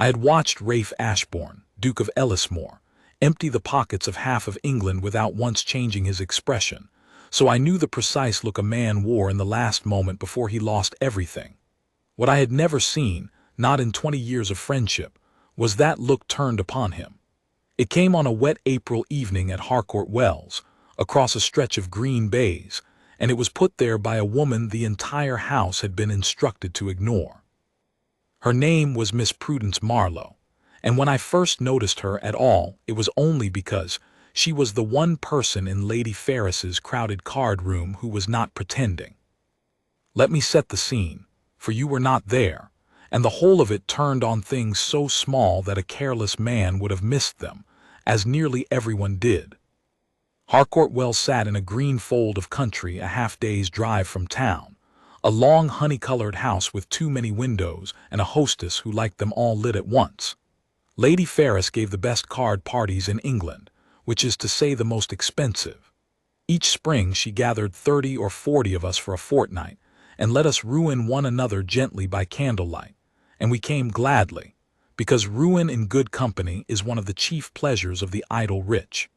I had watched Rafe Ashbourne, Duke of Ellismore, empty the pockets of half of England without once changing his expression, so I knew the precise look a man wore in the last moment before he lost everything. What I had never seen, not in 20 years of friendship, was that look turned upon him. It came on a wet April evening at Harcourt Wells, across a stretch of green bays, and it was put there by a woman the entire house had been instructed to ignore. Her name was Miss Prudence Marlowe, and when I first noticed her at all, it was only because she was the one person in Lady Ferris's crowded card room who was not pretending. Let me set the scene, for you were not there, and the whole of it turned on things so small that a careless man would have missed them, as nearly everyone did. Harcourt Wells sat in a green fold of country a half-day's drive from town, a long honey-colored house with too many windows and a hostess who liked them all lit at once. Lady Ferris gave the best card parties in England, which is to say the most expensive. Each spring she gathered 30 or 40 of us for a fortnight, and let us ruin one another gently by candlelight, and we came gladly, because ruin in good company is one of the chief pleasures of the idle rich.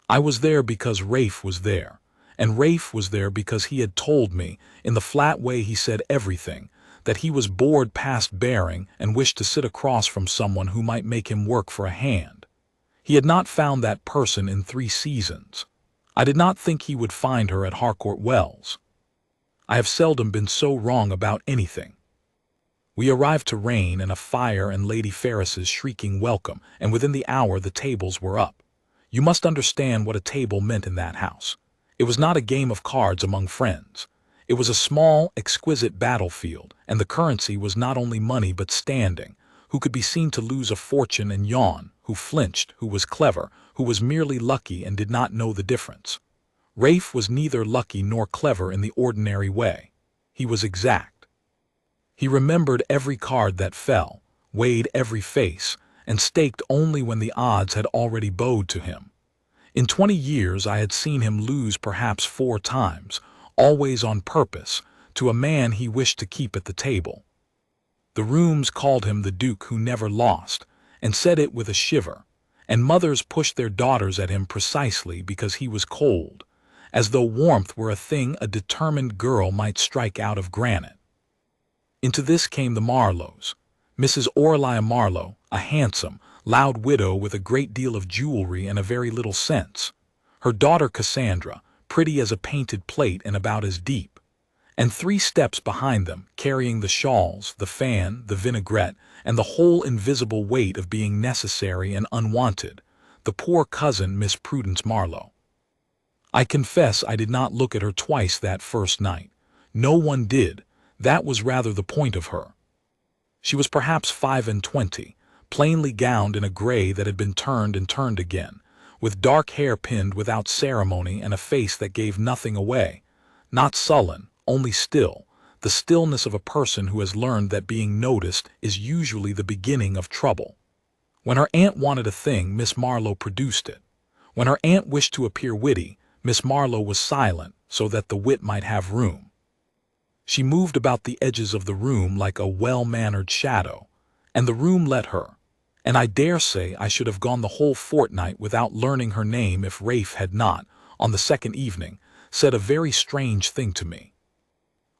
I was there because Rafe was there, and Rafe was there because he had told me, in the flat way he said everything, that he was bored past bearing and wished to sit across from someone who might make him work for a hand. He had not found that person in 3 seasons. I did not think he would find her at Harcourt Wells. I have seldom been so wrong about anything. We arrived to rain and a fire and Lady Ferris's shrieking welcome, and within the hour the tables were up. You must understand what a table meant in that house. It was not a game of cards among friends. It was a small, exquisite battlefield, and the currency was not only money but standing, who could be seen to lose a fortune and yawn, who flinched, who was clever, who was merely lucky and did not know the difference. Rafe was neither lucky nor clever in the ordinary way. He was exact. He remembered every card that fell, weighed every face, and staked only when the odds had already bowed to him. In 20 years I had seen him lose perhaps 4 times, always on purpose, to a man he wished to keep at the table. The rooms called him the Duke who never lost, and said it with a shiver, and mothers pushed their daughters at him precisely because he was cold, as though warmth were a thing a determined girl might strike out of granite. Into this came the Marlowes. Mrs. Aurelia Marlowe, a handsome, loud widow with a great deal of jewelry and a very little sense. Her daughter Cassandra, pretty as a painted plate and about as deep. And 3 steps behind them, carrying the shawls, the fan, the vinaigrette, and the whole invisible weight of being necessary and unwanted, the poor cousin Miss Prudence Marlowe. I confess I did not look at her twice that first night. No one did. That was rather the point of her. She was perhaps 25, plainly gowned in a gray that had been turned and turned again, with dark hair pinned without ceremony and a face that gave nothing away, not sullen, only still, the stillness of a person who has learned that being noticed is usually the beginning of trouble. When her aunt wanted a thing, Miss Marlowe produced it. When her aunt wished to appear witty, Miss Marlowe was silent so that the wit might have room. She moved about the edges of the room like a well-mannered shadow, and the room let her, and I dare say I should have gone the whole fortnight without learning her name if Rafe had not, on the second evening, said a very strange thing to me.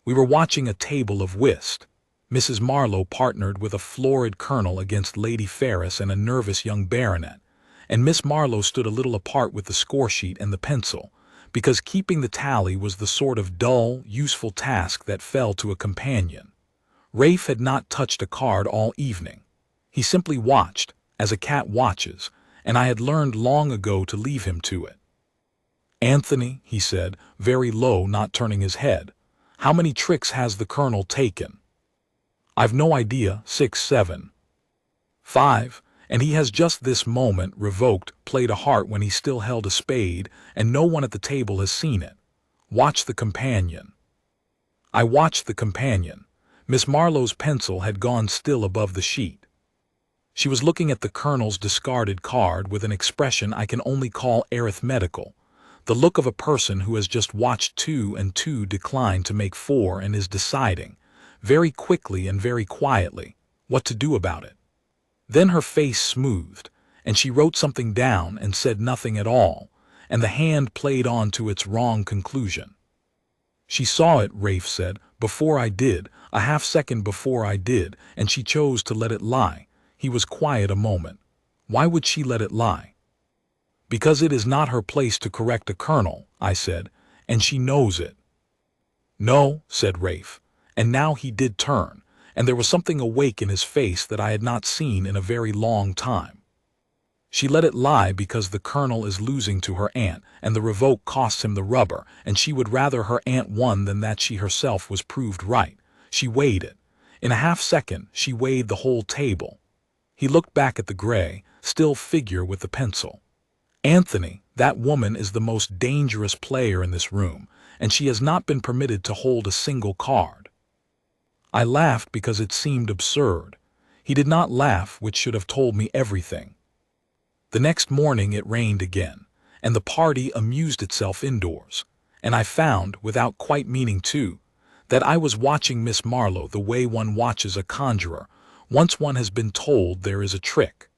We were watching a table of whist. Mrs. Marlowe partnered with a florid colonel against Lady Ferris and a nervous young baronet, and Miss Marlowe stood a little apart with the score-sheet and the pencil, because keeping the tally was the sort of dull, useful task that fell to a companion. Rafe had not touched a card all evening. He simply watched, as a cat watches, and I had learned long ago to leave him to it. "Anthony," he said, very low, not turning his head, "how many tricks has the colonel taken?" "I've no idea, 6, 7. 5. And he has just this moment revoked, played a heart when he still held a spade, and no one at the table has seen it. Watch the companion." I watched the companion. Miss Marlowe's pencil had gone still above the sheet. She was looking at the colonel's discarded card with an expression I can only call arithmetical, the look of a person who has just watched 2 and 2 decline to make 4 and is deciding, very quickly and very quietly, what to do about it. Then her face smoothed, and she wrote something down and said nothing at all, and the hand played on to its wrong conclusion. She saw it, Rafe said, before I did, a half-second before I did, and she chose to let it lie. He was quiet a moment. Why would she let it lie? Because it is not her place to correct a colonel, I said, and she knows it. No, said Rafe, and now he did turn, and there was something awake in his face that I had not seen in a very long time. She let it lie because the colonel is losing to her aunt, and the revoke costs him the rubber, and she would rather her aunt won than that she herself was proved right. She weighed it. In a half-second, she weighed the whole table. He looked back at the gray, still figure with the pencil. Anthony, that woman is the most dangerous player in this room, and she has not been permitted to hold a single card. I laughed because it seemed absurd. He did not laugh, which should have told me everything. The next morning it rained again, and the party amused itself indoors, and I found, without quite meaning to, that I was watching Miss Marlowe the way one watches a conjurer, once one has been told there is a trick.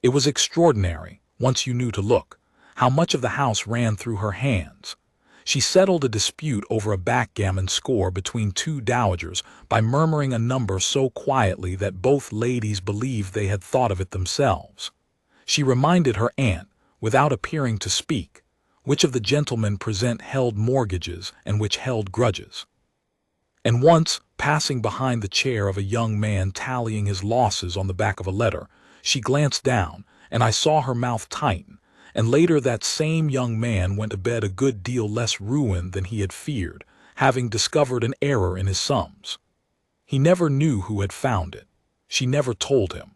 It was extraordinary, once you knew to look, how much of the house ran through her hands. She settled a dispute over a backgammon score between two dowagers by murmuring a number so quietly that both ladies believed they had thought of it themselves. She reminded her aunt, without appearing to speak, which of the gentlemen present held mortgages and which held grudges. And once, passing behind the chair of a young man tallying his losses on the back of a letter, she glanced down, and I saw her mouth tighten, and later that same young man went to bed a good deal less ruined than he had feared, having discovered an error in his sums. He never knew who had found it. She never told him.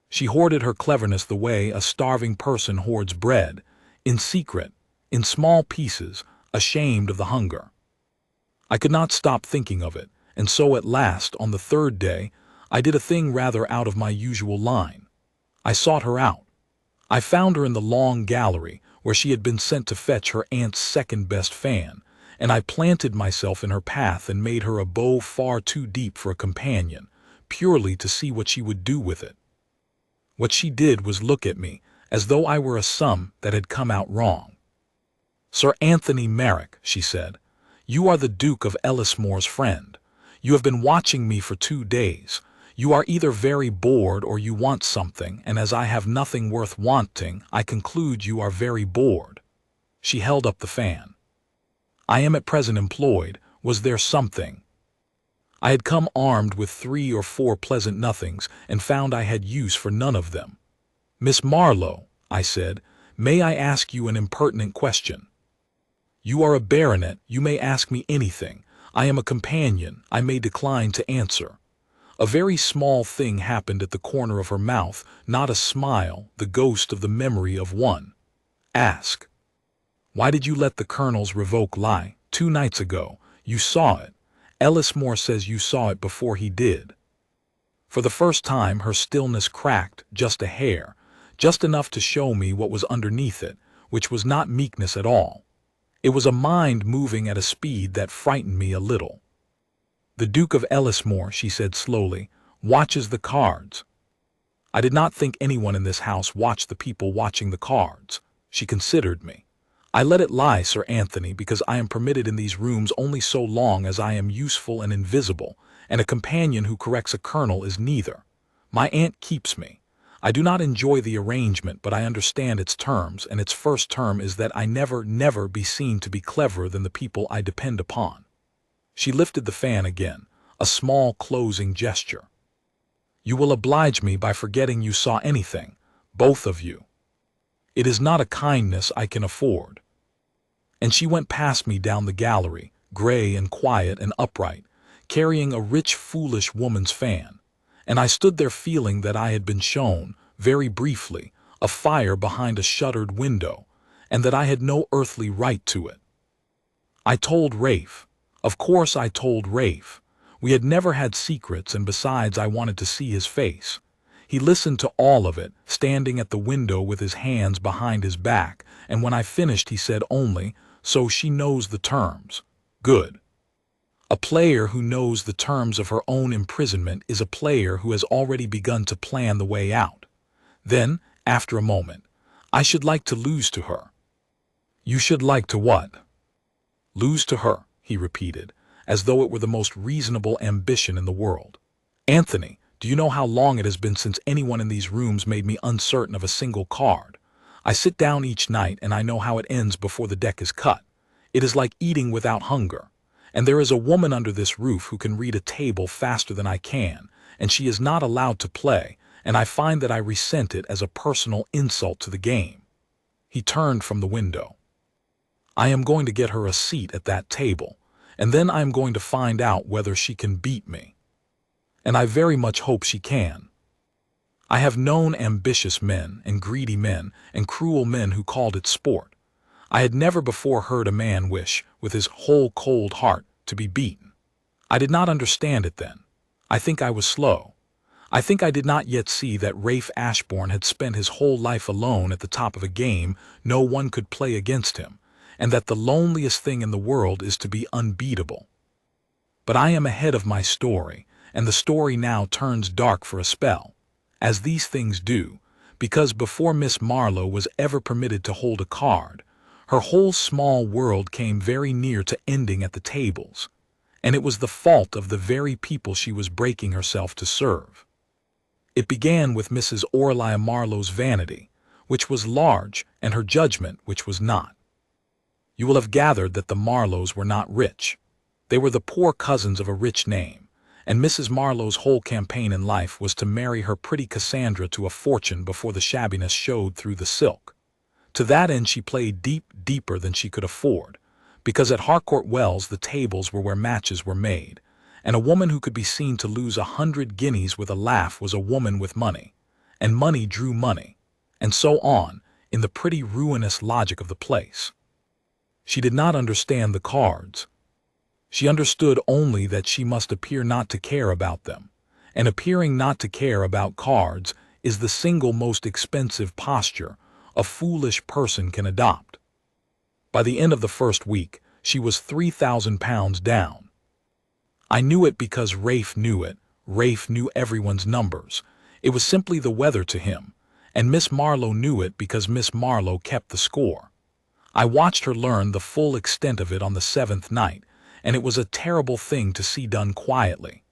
She hoarded her cleverness the way a starving person hoards bread, in secret, in small pieces, ashamed of the hunger. I could not stop thinking of it, and so at last, on the third day, I did a thing rather out of my usual line. I sought her out. I found her in the long gallery, where she had been sent to fetch her aunt's second-best fan, and I planted myself in her path and made her a bow far too deep for a companion, purely to see what she would do with it. What she did was look at me, as though I were a sum that had come out wrong. "Sir Anthony Merrick," she said, "you are the Duke of Ellismore's friend. You have been watching me for 2 days. You are either very bored or you want something, and as I have nothing worth wanting, I conclude you are very bored." She held up the fan. "I am at present employed. Was there something?" I had come armed with 3 or 4 pleasant nothings, and found I had use for none of them. "Miss Marlowe," I said, "may I ask you an impertinent question?" "You are a baronet, you may ask me anything. I am a companion, I may decline to answer." A very small thing happened at the corner of her mouth, not a smile, the ghost of the memory of one. "Ask." "Why did you let the colonel's revoke lie? 2 nights ago. You saw it. Ellismore says you saw it before he did." For the first time her stillness cracked, just a hair, just enough to show me what was underneath it, which was not meekness at all. It was a mind moving at a speed that frightened me a little. "The Duke of Ellismore," she said slowly, "watches the cards." I did not think anyone in this house watched the people watching the cards. She considered me. "I let it lie, Sir Anthony, because I am permitted in these rooms only so long as I am useful and invisible, and a companion who corrects a colonel is neither. My aunt keeps me. I do not enjoy the arrangement, but I understand its terms, and its first term is that I never be seen to be cleverer than the people I depend upon." She lifted the fan again, a small closing gesture. "You will oblige me by forgetting you saw anything, both of you. It is not a kindness I can afford." And she went past me down the gallery, gray and quiet and upright, carrying a rich, foolish woman's fan, and I stood there feeling that I had been shown, very briefly, a fire behind a shuttered window, and that I had no earthly right to it. I told Rafe. Of course I told Rafe. We had never had secrets, and besides I wanted to see his face. He listened to all of it, standing at the window with his hands behind his back, and when I finished he said only, "So she knows the terms. Good." A player who knows the terms of her own imprisonment is a player who has already begun to plan the way out. Then, after a moment, I should like to lose to her. You should like to what? Lose to her, he repeated, as though it were the most reasonable ambition in the world. Anthony, do you know how long it has been since anyone in these rooms made me uncertain of a single card? I sit down each night and I know how it ends before the deck is cut. It is like eating without hunger. And there is a woman under this roof who can read a table faster than I can, and she is not allowed to play, and I find that I resent it as a personal insult to the game. He turned from the window. I am going to get her a seat at that table, and then I am going to find out whether she can beat me. And I very much hope she can. I have known ambitious men and greedy men and cruel men who called it sport. I had never before heard a man wish, with his whole cold heart, to be beaten. I did not understand it then. I think I was slow. I think I did not yet see that Rafe Ashbourne had spent his whole life alone at the top of a game no one could play against him, and that the loneliest thing in the world is to be unbeatable. But I am ahead of my story, and the story now turns dark for a spell, as these things do, because before Miss Marlowe was ever permitted to hold a card, her whole small world came very near to ending at the tables, and it was the fault of the very people she was breaking herself to serve. It began with Mrs. Aurelia Marlowe's vanity, which was large, and her judgment, which was not. You will have gathered that the Marlowes were not rich. They were the poor cousins of a rich name, and Mrs. Marlowe's whole campaign in life was to marry her pretty Cassandra to a fortune before the shabbiness showed through the silk. To that end she played deeper than she could afford, because at Harcourt Wells the tables were where matches were made, and a woman who could be seen to lose 100 guineas with a laugh was a woman with money, and money drew money, and so on, in the pretty ruinous logic of the place. She did not understand the cards. She understood only that she must appear not to care about them, and appearing not to care about cards is the single most expensive posture a foolish person can adopt. By the end of the first week, she was £3,000 down. I knew it because Rafe knew it. Rafe knew everyone's numbers. It was simply the weather to him, and Miss Marlowe knew it because Miss Marlowe kept the score. I watched her learn the full extent of it on the 7th night, and it was a terrible thing to see done quietly.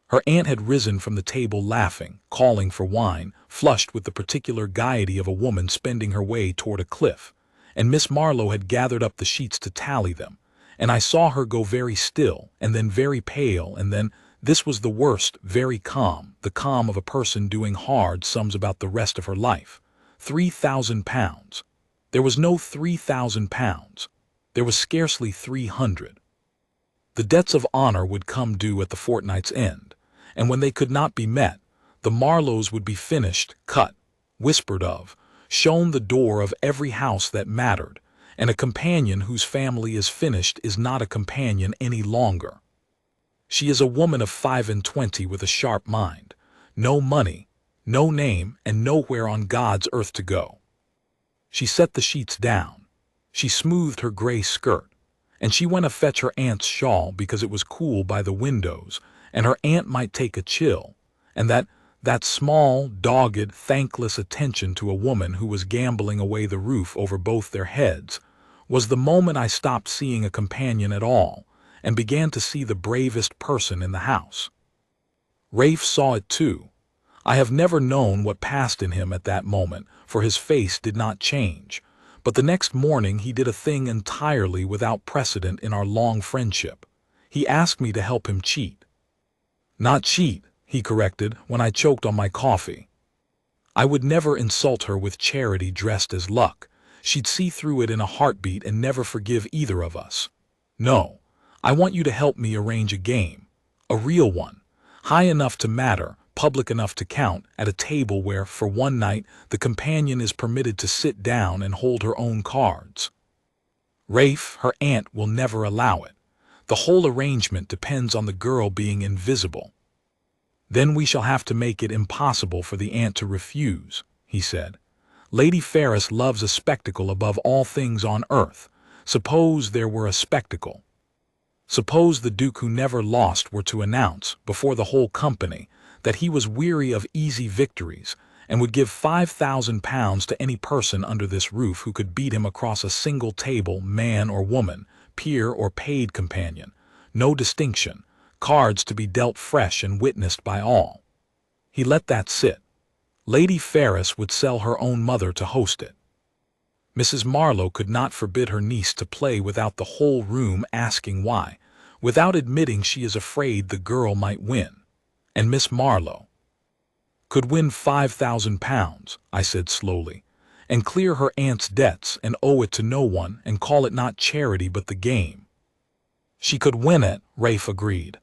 Her aunt had risen from the table laughing, calling for wine, flushed with the particular gaiety of a woman spending her way toward a cliff, and Miss Marlowe had gathered up the sheets to tally them, and I saw her go very still, and then very pale, and then, this was the worst, very calm, the calm of a person doing hard sums about the rest of her life. £3,000. There was no £3,000. There was scarcely 300. The debts of honor would come due at the fortnight's end, and when they could not be met, the Marlowes would be finished, cut, whispered of, shown the door of every house that mattered, and a companion whose family is finished is not a companion any longer. She is a woman of 25 with a sharp mind, no money, no name, and nowhere on God's earth to go. She set the sheets down. She smoothed her gray skirt, and she went to fetch her aunt's shawl because it was cool by the windows, and her aunt might take a chill, and that small, dogged, thankless attention to a woman who was gambling away the roof over both their heads was the moment I stopped seeing a companion at all and began to see the bravest person in the house. Rafe saw it too. I have never known what passed in him at that moment, for his face did not change, but the next morning he did a thing entirely without precedent in our long friendship. He asked me to help him cheat. Not cheat, he corrected, when I choked on my coffee. I would never insult her with charity dressed as luck. She'd see through it in a heartbeat and never forgive either of us. No, I want you to help me arrange a game, a real one, high enough to matter, public enough to count, at a table where, for one night, the companion is permitted to sit down and hold her own cards. Rafe, her aunt, will never allow it. The whole arrangement depends on the girl being invisible. Then we shall have to make it impossible for the aunt to refuse, he said. Lady Ferris loves a spectacle above all things on earth. Suppose there were a spectacle. Suppose the Duke who never lost were to announce, before the whole company, that he was weary of easy victories, and would give £5,000 to any person under this roof who could beat him across a single table, man or woman, peer or paid companion, no distinction, cards to be dealt fresh and witnessed by all. He let that sit. Lady Ferris would sell her own mother to host it. Mrs. Marlowe could not forbid her niece to play without the whole room asking why, without admitting she is afraid the girl might win. And Miss Marlowe could win £5,000, I said slowly, and clear her aunt's debts and owe it to no one and call it not charity but the game. She could win it, Rafe agreed.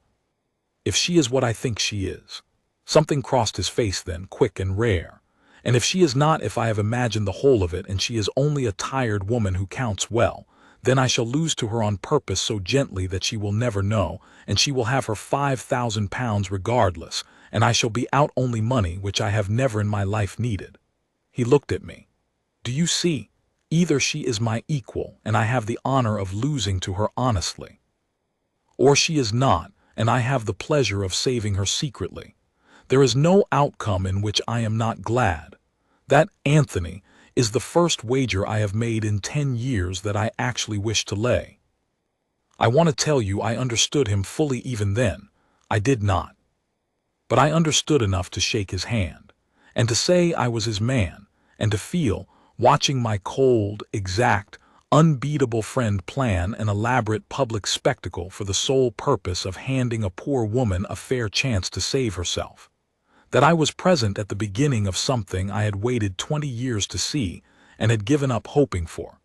If she is what I think she is. Something crossed his face then, quick and rare. And if she is not, if I have imagined the whole of it, and she is only a tired woman who counts well, then I shall lose to her on purpose so gently that she will never know, and she will have her £5,000 regardless, and I shall be out only money which I have never in my life needed. He looked at me. Do you see? Either she is my equal, and I have the honor of losing to her honestly, or she is not, and I have the pleasure of saving her secretly. There is no outcome in which I am not glad. That, Anthony, is the first wager I have made in 10 years that I actually wish to lay. I want to tell you I understood him fully even then. I did not. But I understood enough to shake his hand, and to say I was his man, and to feel, watching my cold, exact, unbeatable friend plan an elaborate public spectacle for the sole purpose of handing a poor woman a fair chance to save herself, that I was present at the beginning of something I had waited 20 years to see and had given up hoping for.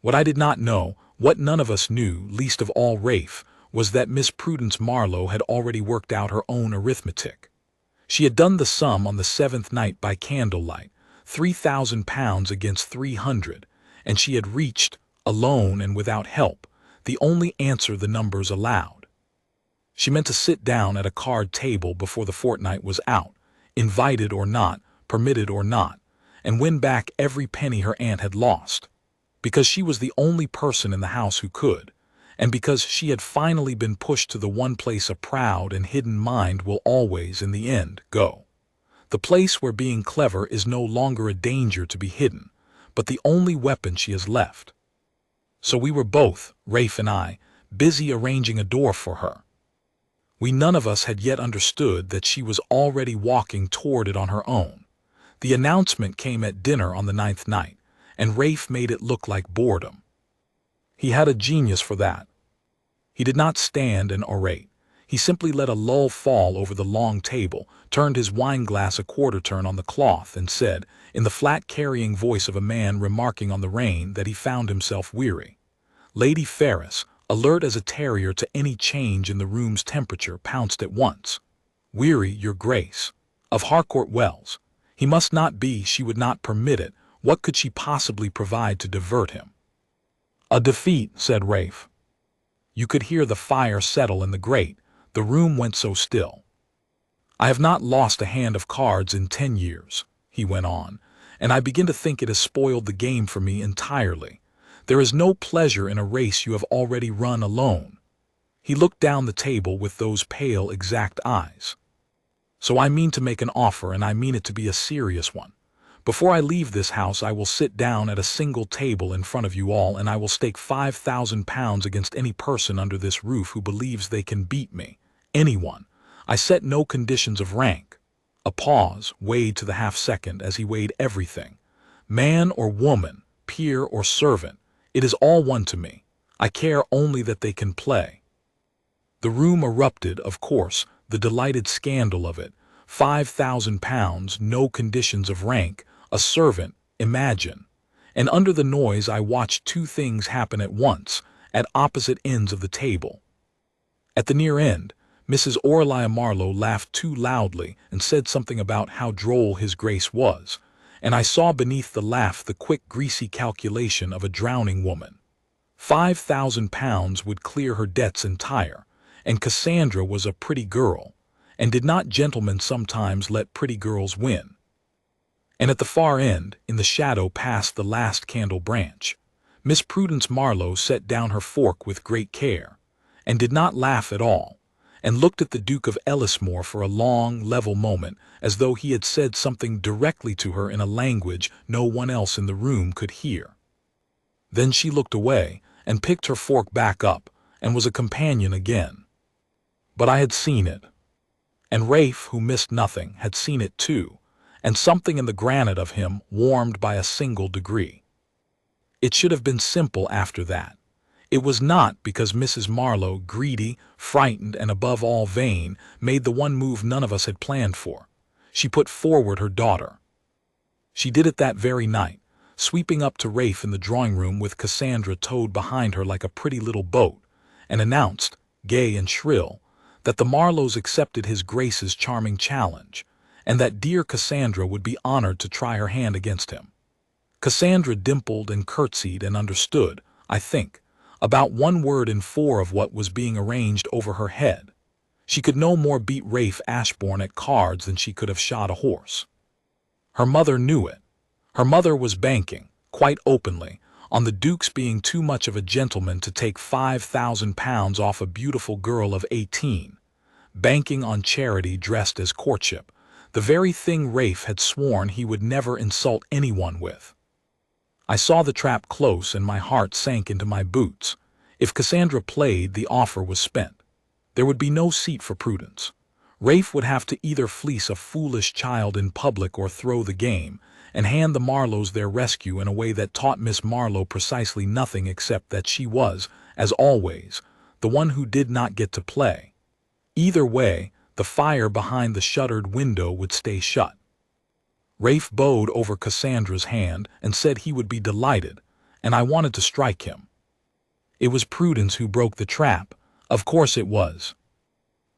What I did not know, what none of us knew, least of all Rafe, was that Miss Prudence Marlowe had already worked out her own arithmetic. She had done the sum on the 7th night by candlelight, £3,000 against 300, and she had reached, alone and without help, the only answer the numbers allowed. She meant to sit down at a card table before the fortnight was out, invited or not, permitted or not, and win back every penny her aunt had lost, because she was the only person in the house who could, and because she had finally been pushed to the one place a proud and hidden mind will always, in the end, go. The place where being clever is no longer a danger to be hidden, but the only weapon she has left. So we were both, Rafe and I, busy arranging a door for her. We none of us had yet understood that she was already walking toward it on her own. The announcement came at dinner on the 9th night, and Rafe made it look like boredom. He had a genius for that. He did not stand and orate. He simply let a lull fall over the long table, turned his wine-glass a quarter turn on the cloth, and said, in the flat carrying voice of a man remarking on the rain that he found himself weary. Lady Ferris, alert as a terrier to any change in the room's temperature, pounced at once. Weary, your grace. Of Harcourt Wells. He must not be, she would not permit it. What could she possibly provide to divert him? A defeat, said Rafe. You could hear the fire settle in the grate. The room went so still. I have not lost a hand of cards in 10 years, he went on, and I begin to think it has spoiled the game for me entirely. There is no pleasure in a race you have already run alone. He looked down the table with those pale, exact eyes. So I mean to make an offer, and I mean it to be a serious one. Before I leave this house I will sit down at a single table in front of you all, and I will stake £5,000 against any person under this roof who believes they can beat me. Anyone. I set no conditions of rank. A pause, weighed to the half-second as he weighed everything. Man or woman, peer or servant, it is all one to me. I care only that they can play. The room erupted, of course, the delighted scandal of it. £5,000, no conditions of rank, a servant, imagine. And under the noise I watched two things happen at once, at opposite ends of the table. At the near end, Mrs. Aurelia Marlowe laughed too loudly and said something about how droll his grace was, and I saw beneath the laugh the quick, greasy calculation of a drowning woman. £5,000 would clear her debts entire, and Cassandra was a pretty girl, and did not gentlemen sometimes let pretty girls win? And at the far end, in the shadow past the last candle branch, Miss Prudence Marlowe set down her fork with great care, and did not laugh at all, and looked at the Duke of Ellismore for a long, level moment, as though he had said something directly to her in a language no one else in the room could hear. Then she looked away, and picked her fork back up, and was a companion again. But I had seen it. And Rafe, who missed nothing, had seen it too, and something in the granite of him warmed by a single degree. It should have been simple after that. It was not, because Mrs. Marlowe, greedy, frightened, and above all vain, made the one move none of us had planned for. She put forward her daughter. She did it that very night, sweeping up to Rafe in the drawing-room with Cassandra towed behind her like a pretty little boat, and announced, gay and shrill, that the Marlowes accepted his Grace's charming challenge, and that dear Cassandra would be honored to try her hand against him. Cassandra dimpled and curtsied and understood, I think, about 1 word in 4 of what was being arranged over her head. She could no more beat Rafe Ashbourne at cards than she could have shot a horse. Her mother knew it. Her mother was banking, quite openly, on the Duke's being too much of a gentleman to take £5,000 off a beautiful girl of 18, banking on charity dressed as courtship, the very thing Rafe had sworn he would never insult anyone with. I saw the trap close and my heart sank into my boots. If Cassandra played, the offer was spent. There would be no seat for Prudence. Rafe would have to either fleece a foolish child in public or throw the game, and hand the Marlowes their rescue in a way that taught Miss Marlowe precisely nothing except that she was, as always, the one who did not get to play. Either way, the fire behind the shuttered window would stay shut. Rafe bowed over Cassandra's hand and said he would be delighted, and I wanted to strike him. It was Prudence who broke the trap. Of course it was.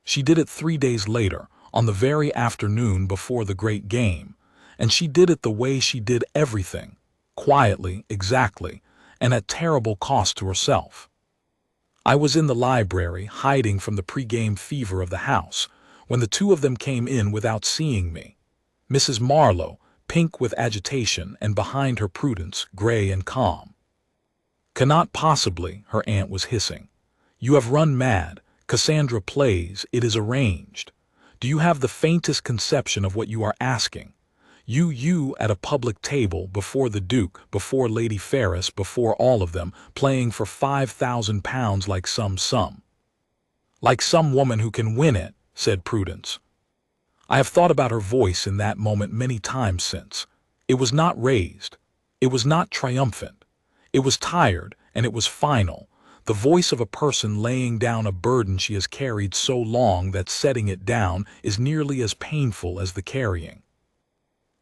She did it 3 days later, on the very afternoon before the great game, and she did it the way she did everything, quietly, exactly, and at terrible cost to herself. I was in the library, hiding from the pre-game fever of the house, when the 2 of them came in without seeing me. Mrs. Marlowe, pink with agitation, and behind her Prudence, gray and calm. "Cannot possibly," her aunt was hissing. "You have run mad. Cassandra plays. It is arranged. Do you have the faintest conception of what you are asking? You at a public table, before the Duke, before Lady Ferris, before all of them, playing for £5,000 like some. Like some woman who can win it," said Prudence. I have thought about her voice in that moment many times since. It was not raised. It was not triumphant. It was tired, and it was final, the voice of a person laying down a burden she has carried so long that setting it down is nearly as painful as the carrying.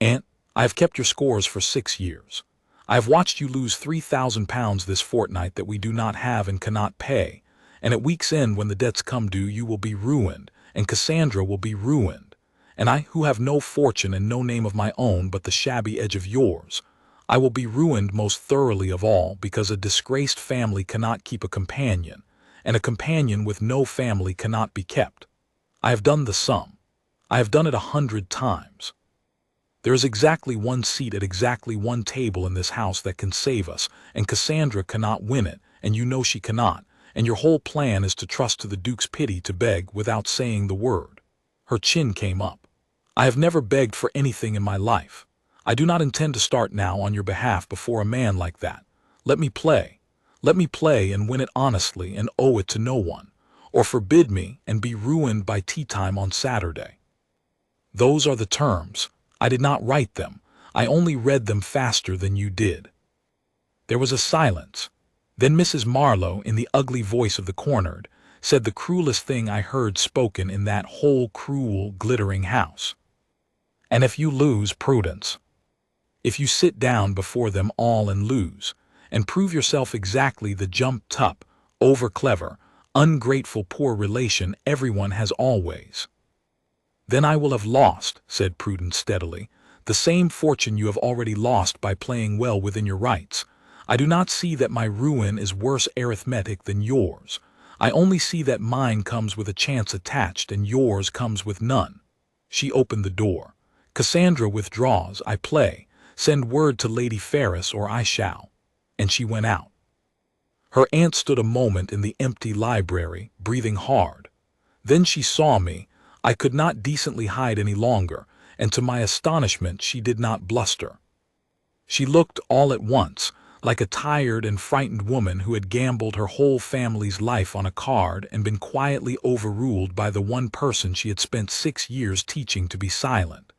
"Aunt, I have kept your scores for 6 years. I have watched you lose £3,000 this fortnight that we do not have and cannot pay, and at week's end when the debts come due you will be ruined, and Cassandra will be ruined. And I, who have no fortune and no name of my own but the shabby edge of yours, I will be ruined most thoroughly of all, because a disgraced family cannot keep a companion, and a companion with no family cannot be kept. I have done the sum. I have done it 100 times. There is exactly 1 seat at exactly 1 table in this house that can save us, and Cassandra cannot win it, and you know she cannot, and your whole plan is to trust to the Duke's pity to beg without saying the word." Her chin came up. "I have never begged for anything in my life. I do not intend to start now on your behalf before a man like that. Let me play. Let me play and win it honestly and owe it to no one, or forbid me and be ruined by tea time on Saturday. Those are the terms. I did not write them. I only read them faster than you did." There was a silence. Then Mrs. Marlowe, in the ugly voice of the cornered, said the cruelest thing I heard spoken in that whole cruel, glittering house. "And if you lose, Prudence, if you sit down before them all and lose, and prove yourself exactly the jumped-up, over-clever, ungrateful poor relation everyone has always—" "Then I will have lost," said Prudence steadily, "the same fortune you have already lost by playing well within your rights. I do not see that my ruin is worse arithmetic than yours. I only see that mine comes with a chance attached and yours comes with none." She opened the door. "Cassandra withdraws. I play. Send word to Lady Ferris or I shall." And she went out. Her aunt stood a moment in the empty library, breathing hard. Then she saw me. I could not decently hide any longer, and to my astonishment she did not bluster. She looked all at once like a tired and frightened woman who had gambled her whole family's life on a card and been quietly overruled by the one person she had spent 6 years teaching to be silent.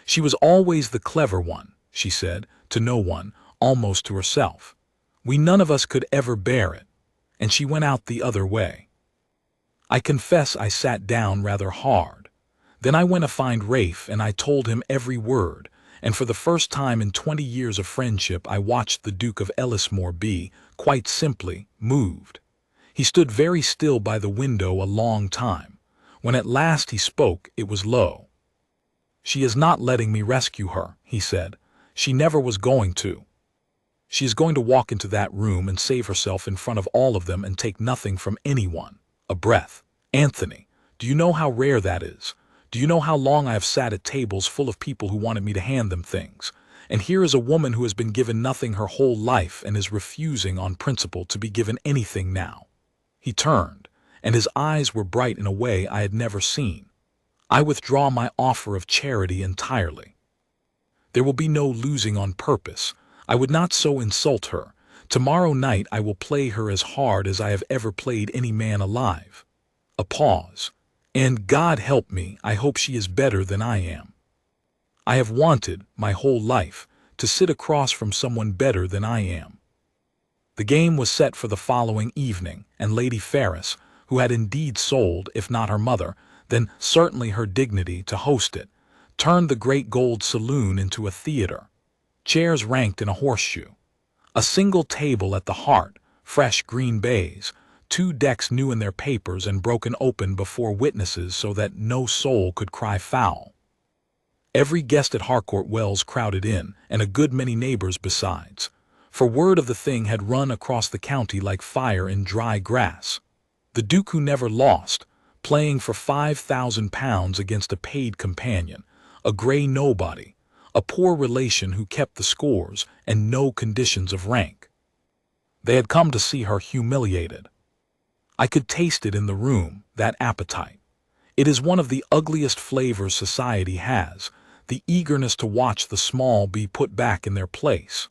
She was always the clever one, she said, to no one, almost to herself. We none of us could ever bear it, and she went out the other way. I confess I sat down rather hard. Then I went to find Rafe and I told him every word, and for the first time in 20 years of friendship I watched the Duke of Ellismore be, quite simply, moved. He stood very still by the window a long time. When at last he spoke, it was low. "She is not letting me rescue her," he said. "She never was going to. She is going to walk into that room and save herself in front of all of them and take nothing from anyone. A breath. Anthony, do you know how rare that is? Do you know how long I have sat at tables full of people who wanted me to hand them things? And here is a woman who has been given nothing her whole life and is refusing on principle to be given anything now." He turned, and his eyes were bright in a way I had never seen. "I withdraw my offer of charity entirely. There will be no losing on purpose. I would not so insult her. Tomorrow night I will play her as hard as I have ever played any man alive." A pause. "And God help me, I hope she is better than I am. I have wanted, my whole life, to sit across from someone better than I am." The game was set for the following evening, and Lady Ferris, who had indeed sold, if not her mother, then certainly her dignity to host it, turned the great gold saloon into a theater. Chairs ranked in a horseshoe. A single table at the heart, fresh green baize, 2 decks new in their papers and broken open before witnesses so that no soul could cry foul. Every guest at Harcourt Wells crowded in, and a good many neighbors besides, for word of the thing had run across the county like fire in dry grass. The Duke who never lost, playing for £5,000 against a paid companion, a grey nobody, a poor relation who kept the scores, and no conditions of rank. They had come to see her humiliated. I could taste it in the room, that appetite. It is one of the ugliest flavors society has, the eagerness to watch the small be put back in their place.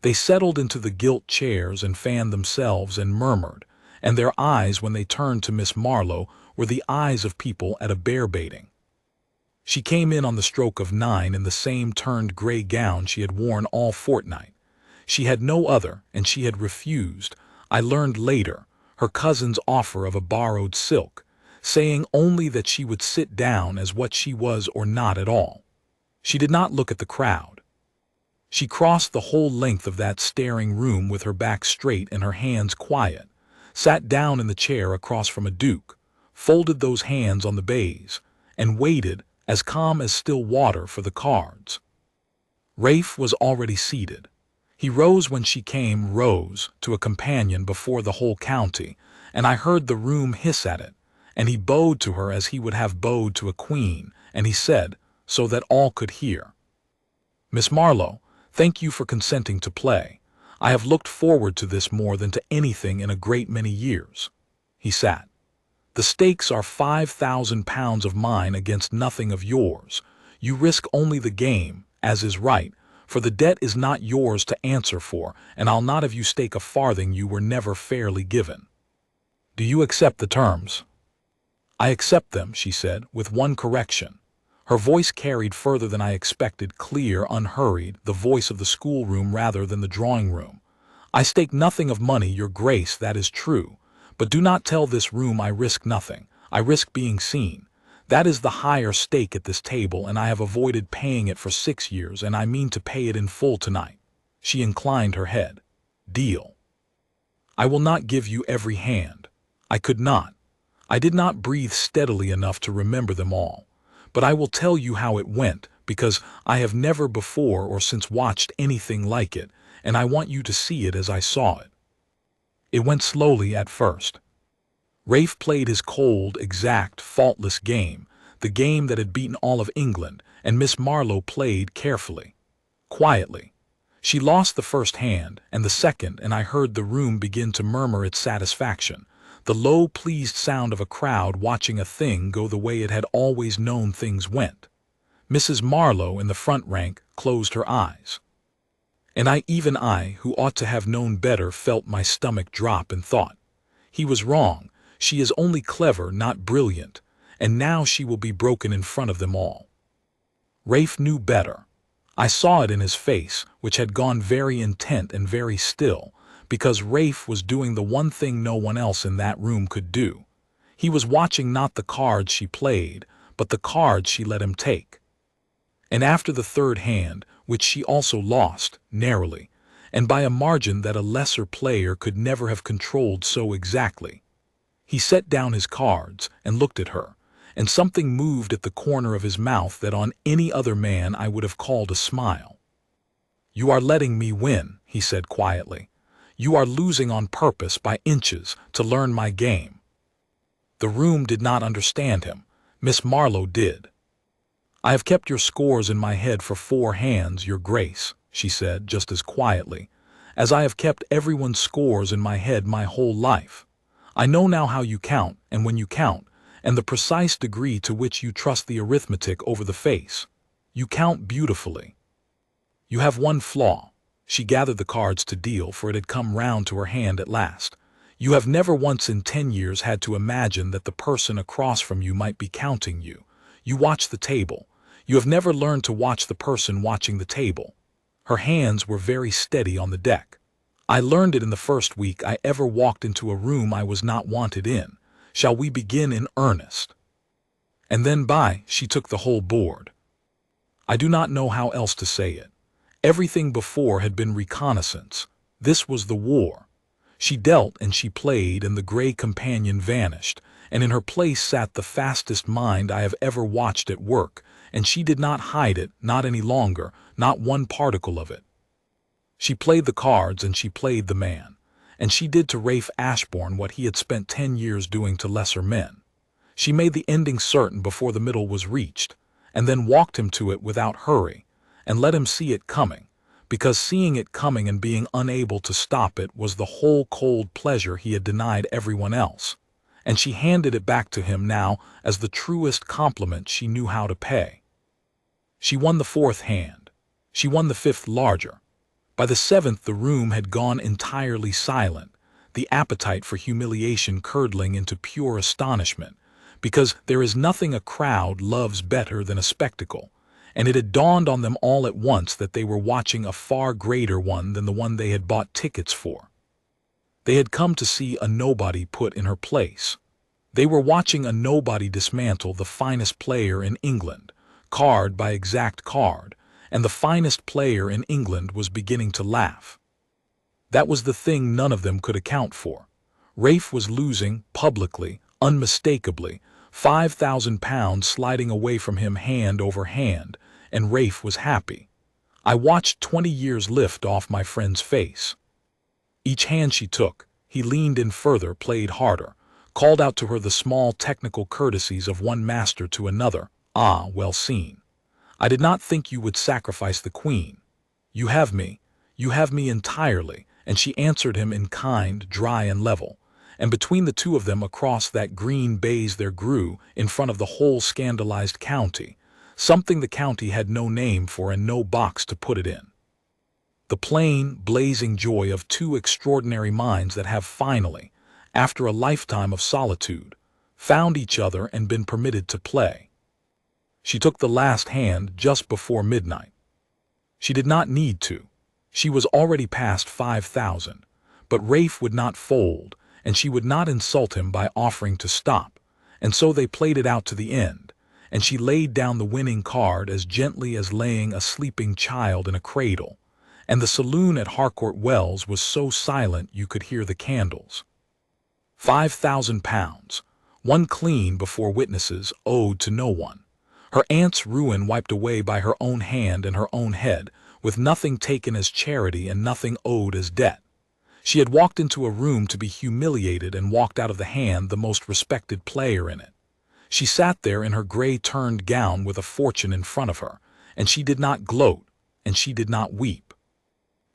They settled into the gilt chairs and fanned themselves and murmured, and their eyes when they turned to Miss Marlowe were the eyes of people at a bear baiting. She came in on the stroke of 9 in the same turned grey gown she had worn all fortnight. She had no other, and she had refused, I learned later, her cousin's offer of a borrowed silk, saying only that she would sit down as what she was or not at all. She did not look at the crowd. She crossed the whole length of that staring room with her back straight and her hands quiet, sat down in the chair across from a duke, folded those hands on the baize, and waited, as calm as still water, for the cards. Rafe was already seated. He rose when she came, rose, to a companion before the whole county, and I heard the room hiss at it, and he bowed to her as he would have bowed to a queen, and he said, so that all could hear, "Miss Marlowe, thank you for consenting to play. I have looked forward to this more than to anything in a great many years." He sat. "The stakes are £5,000 of mine against nothing of yours. You risk only the game, as is right, for the debt is not yours to answer for, and I'll not have you stake a farthing you were never fairly given. Do you accept the terms?" "I accept them," she said, with one correction. Her voice carried further than I expected, clear, unhurried, the voice of the schoolroom rather than the drawing-room. "I stake nothing of money, your grace, that is true. But do not tell this room I risk nothing. I risk being seen. That is the higher stake at this table, and I have avoided paying it for 6 years, and I mean to pay it in full tonight." She inclined her head. "Deal." "I will not give you every hand. I could not. I did not breathe steadily enough to remember them all. But I will tell you how it went, because I have never before or since watched anything like it, and I want you to see it as I saw it. It went slowly at first. Rafe played his cold, exact, faultless game, the game that had beaten all of England, and Miss Marlowe played carefully, quietly. She lost the first hand and the second, and I heard the room begin to murmur its satisfaction, the low, pleased sound of a crowd watching a thing go the way it had always known things went. Mrs. Marlowe in the front rank closed her eyes. And even I, who ought to have known better, felt my stomach drop and thought, he was wrong, she is only clever, not brilliant, and now she will be broken in front of them all. Rafe knew better. I saw it in his face, which had gone very intent and very still, because Rafe was doing the one thing no one else in that room could do. He was watching not the cards she played, but the cards she let him take. And after the third hand, which she also lost, narrowly, and by a margin that a lesser player could never have controlled so exactly, he set down his cards and looked at her, and something moved at the corner of his mouth that on any other man I would have called a smile. "You are letting me win," he said quietly. "You are losing on purpose by inches to learn my game." The room did not understand him. Miss Marlowe did. "I have kept your scores in my head for 4 hands, Your Grace," she said just as quietly, "as I have kept everyone's scores in my head my whole life. I know now how you count, and when you count, and the precise degree to which you trust the arithmetic over the face. You count beautifully. You have one flaw." She gathered the cards to deal, for it had come round to her hand at last. "You have never once in 10 years had to imagine that the person across from you might be counting you. You watch the table. You have never learned to watch the person watching the table." Her hands were very steady on the deck. "I learned it in the first week I ever walked into a room I was not wanted in. Shall we begin in earnest?" And then she took the whole board. I do not know how else to say it. Everything before had been reconnaissance. This was the war. She dealt and she played, and the gray companion vanished, and in her place sat the fastest mind I have ever watched at work, and she did not hide it, not any longer, not one particle of it. She played the cards and she played the man, and she did to Rafe Ashbourne what he had spent 10 years doing to lesser men. She made the ending certain before the middle was reached, and then walked him to it without hurry, and let him see it coming, because seeing it coming and being unable to stop it was the whole cold pleasure he had denied everyone else, and she handed it back to him now as the truest compliment she knew how to pay. She won the 4th hand. She won the 5th larger. By the 7th the room had gone entirely silent, the appetite for humiliation curdling into pure astonishment, because there is nothing a crowd loves better than a spectacle, and it had dawned on them all at once that they were watching a far greater one than the one they had bought tickets for. They had come to see a nobody put in her place. They were watching a nobody dismantle the finest player in England, card by exact card, and the finest player in England was beginning to laugh. That was the thing none of them could account for. Rafe was losing, publicly, unmistakably, £5,000 sliding away from him hand over hand, and Rafe was happy. I watched 20 years lift off my friend's face. Each hand she took, he leaned in further, played harder, called out to her the small technical courtesies of one master to another. "Ah, well seen. I did not think you would sacrifice the queen. You have me entirely," and she answered him in kind, dry and level. And between the two of them across that green baize there grew, in front of the whole scandalized county, something the county had no name for and no box to put it in. The plain, blazing joy of 2 extraordinary minds that have finally, after a lifetime of solitude, found each other and been permitted to play. She took the last hand just before midnight. She did not need to. She was already past 5,000, but Rafe would not fold, and she would not insult him by offering to stop, and so they played it out to the end, and she laid down the winning card as gently as laying a sleeping child in a cradle, and the saloon at Harcourt Wells was so silent you could hear the candles. £5,000, won clean before witnesses, owed to no one. Her aunt's ruin wiped away by her own hand and her own head, with nothing taken as charity and nothing owed as debt. She had walked into a room to be humiliated and walked out of the hand the most respected player in it. She sat there in her gray turned gown with a fortune in front of her, and she did not gloat, and she did not weep.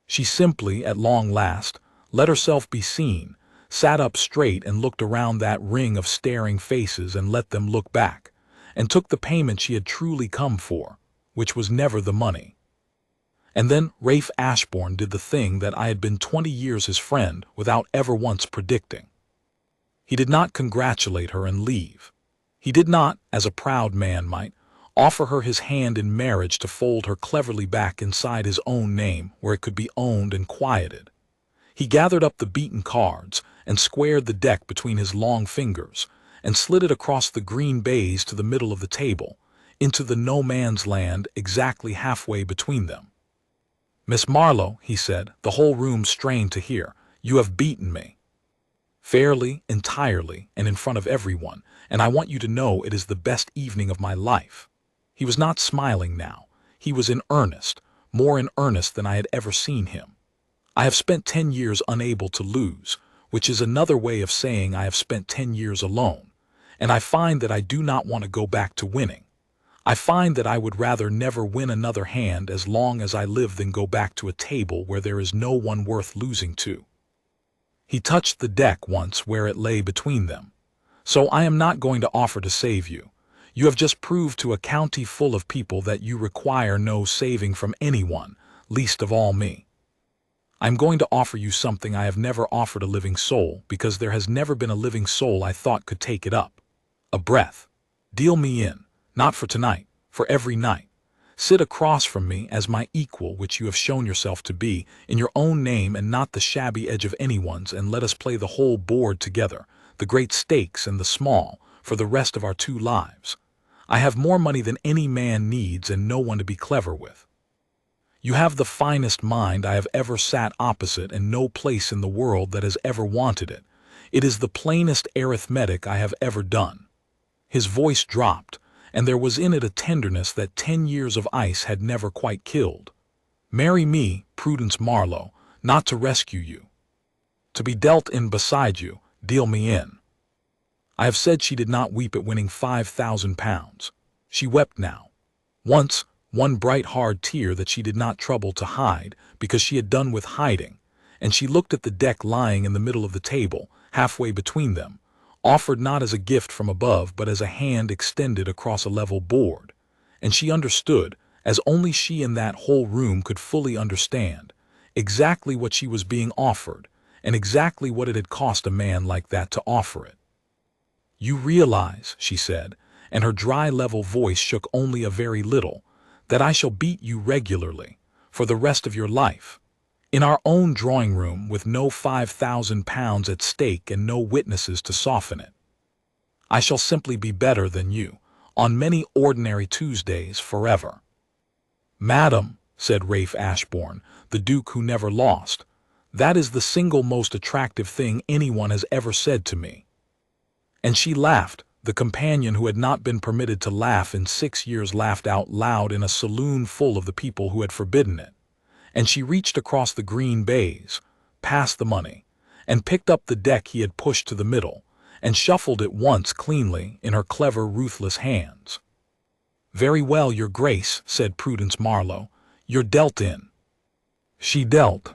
She simply, at long last, let herself be seen, sat up straight and looked around that ring of staring faces and let them look back, and took the payment she had truly come for, which was never the money. And then Rafe Ashbourne did the thing that I had been 20 years his friend without ever once predicting. He did not congratulate her and leave. He did not, as a proud man might, offer her his hand in marriage to fold her cleverly back inside his own name where it could be owned and quieted. He gathered up the beaten cards and squared the deck between his long fingers and slid it across the green baize to the middle of the table, into the no-man's land exactly halfway between them. "Miss Marlowe," he said, the whole room strained to hear, "you have beaten me. Fairly, entirely, and in front of everyone, and I want you to know it is the best evening of my life." He was not smiling now. He was in earnest, more in earnest than I had ever seen him. "I have spent 10 years unable to lose, which is another way of saying I have spent 10 years alone, and I find that I do not want to go back to winning. I find that I would rather never win another hand as long as I live than go back to a table where there is no one worth losing to." He touched the deck once where it lay between them. "So I am not going to offer to save you. You have just proved to a county full of people that you require no saving from anyone, least of all me. I am going to offer you something I have never offered a living soul, because there has never been a living soul I thought could take it up. A breath. Deal me in, not for tonight, for every night. Sit across from me as my equal, which you have shown yourself to be, in your own name and not the shabby edge of anyone's, and let us play the whole board together, the great stakes and the small, for the rest of our 2 lives. I have more money than any man needs and no one to be clever with. You have the finest mind I have ever sat opposite and no place in the world that has ever wanted it. It is the plainest arithmetic I have ever done." His voice dropped, and there was in it a tenderness that 10 years of ice had never quite killed. "Marry me, Prudence Marlowe, not to rescue you. To be dealt in beside you, deal me in." I have said she did not weep at winning £5,000. She wept now. Once, one bright hard tear that she did not trouble to hide, because she had done with hiding, and she looked at the deck lying in the middle of the table, halfway between them, offered not as a gift from above but as a hand extended across a level board, and she understood, as only she in that whole room could fully understand, exactly what she was being offered, and exactly what it had cost a man like that to offer it. "You realize," she said, and her dry level voice shook only a very little, "that I shall beat you regularly, for the rest of your life, in our own drawing room with no £5,000 at stake and no witnesses to soften it. I shall simply be better than you, on many ordinary Tuesdays forever." "Madam," said Rafe Ashbourne, the Duke who never lost, "that is the single most attractive thing anyone has ever said to me." And she laughed. The companion who had not been permitted to laugh in 6 years laughed out loud in a saloon full of the people who had forbidden it. And she reached across the green baize, passed the money, and picked up the deck he had pushed to the middle, and shuffled it once cleanly in her clever, ruthless hands. "Very well, your grace," said Prudence Marlowe, "you're dealt in." She dealt.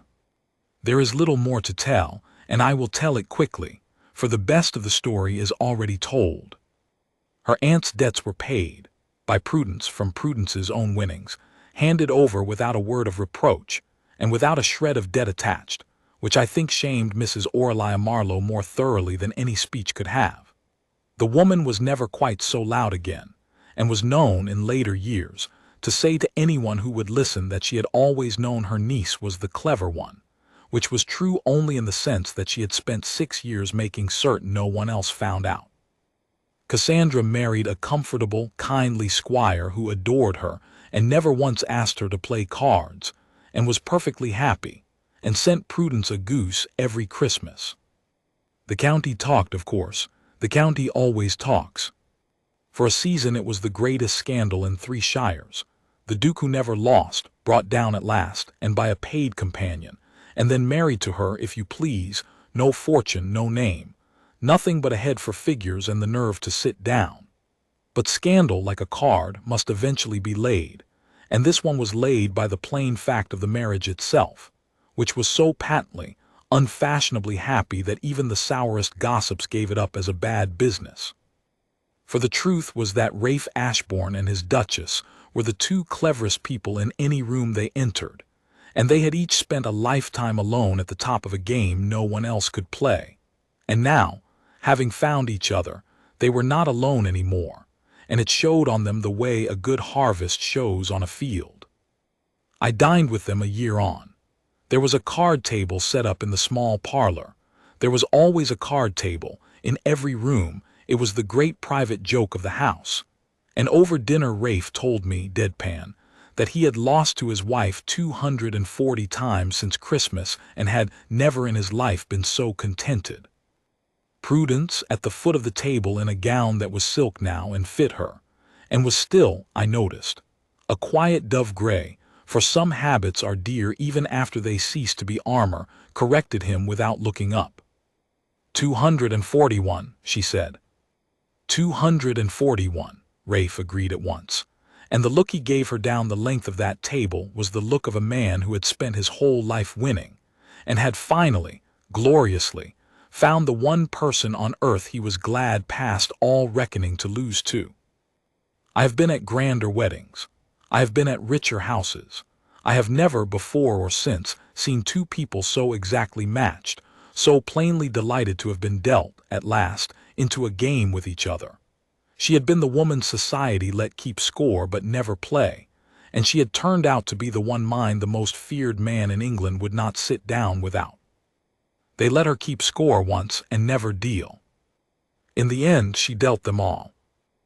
There is little more to tell, and I will tell it quickly, for the best of the story is already told. Her aunt's debts were paid, by Prudence from Prudence's own winnings, handed over without a word of reproach, and without a shred of debt attached, which I think shamed Mrs. Aurelia Marlowe more thoroughly than any speech could have. The woman was never quite so loud again, and was known in later years to say to anyone who would listen that she had always known her niece was the clever one, which was true only in the sense that she had spent 6 years making certain no one else found out. Cassandra married a comfortable, kindly squire who adored her and never once asked her to play cards, and was perfectly happy, and sent Prudence a goose every Christmas. The county talked, of course. The county always talks. For a season it was the greatest scandal in 3 shires. The Duke who never lost, brought down at last, and by a paid companion, and then married to her, if you please, no fortune, no name, nothing but a head for figures and the nerve to sit down. But scandal, like a card, must eventually be laid, and this one was laid by the plain fact of the marriage itself, which was so patently, unfashionably happy that even the sourest gossips gave it up as a bad business. For the truth was that Rafe Ashbourne and his Duchess were the two cleverest people in any room they entered, and they had each spent a lifetime alone at the top of a game no one else could play. And now, having found each other, they were not alone anymore, and it showed on them the way a good harvest shows on a field. I dined with them a year on. There was a card table set up in the small parlor. There was always a card table in every room. It was the great private joke of the house. And over dinner Rafe told me, deadpan, that he had lost to his wife 240 times since Christmas and had never in his life been so contented. Prudence, at the foot of the table in a gown that was silk now and fit her, and was still, I noticed, a quiet dove gray, for some habits are dear even after they cease to be armor, corrected him without looking up. 241, she said. 241, Rafe agreed at once, and the look he gave her down the length of that table was the look of a man who had spent his whole life winning, and had finally, gloriously, found the one person on earth he was glad past all reckoning to lose to. I have been at grander weddings. I have been at richer houses. I have never, before or since, seen two people so exactly matched, so plainly delighted to have been dealt, at last, into a game with each other. She had been the woman society let keep score but never play, and she had turned out to be the one mind the most feared man in England would not sit down without. They let her keep score once and never deal. In the end she dealt them all.